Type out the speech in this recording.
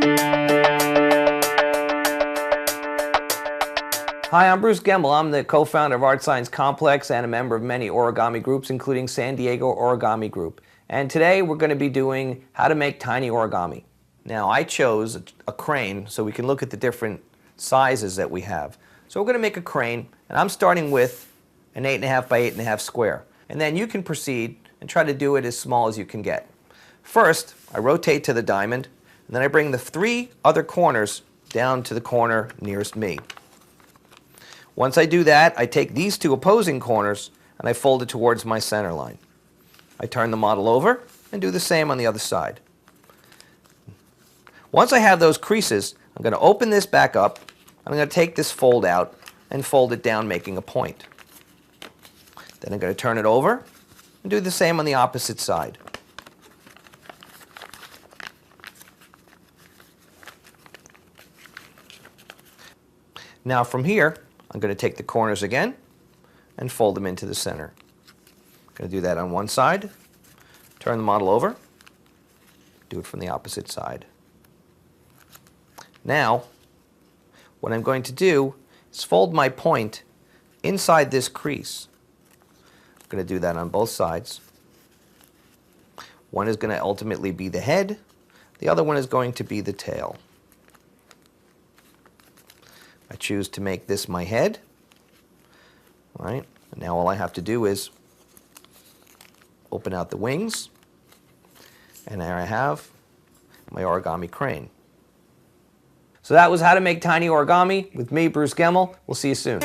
Hi, I'm Bruce Gemmel. I'm the co-founder of Art Science Complex and a member of many origami groups, including San Diego Origami Group. And today we're going to be doing how to make tiny origami. Now, I chose a crane so we can look at the different sizes that we have. So we're going to make a crane, and I'm starting with an 8.5 by 8.5 square. And then you can proceed and try to do it as small as you can get. First, I rotate to the diamond, and then I bring the 3 other corners down to the corner nearest me. Once I do that, I take these 2 opposing corners and I fold it towards my center line. I turn the model over and do the same on the other side. Once I have those creases, I'm going to open this back up. I'm going to take this fold out and fold it down, making a point. Then I'm going to turn it over and do the same on the opposite side. Now from here, I'm going to take the corners again and fold them into the center. I'm going to do that on one side, turn the model over, do it from the opposite side. Now, what I'm going to do is fold my point inside this crease. I'm going to do that on both sides. One is going to ultimately be the head, the other one is going to be the tail. I choose to make this my head. All right, and now all I have to do is open out the wings, and there I have my origami crane. So that was how to make tiny origami with me, Bruce Gemmel. We'll see you soon.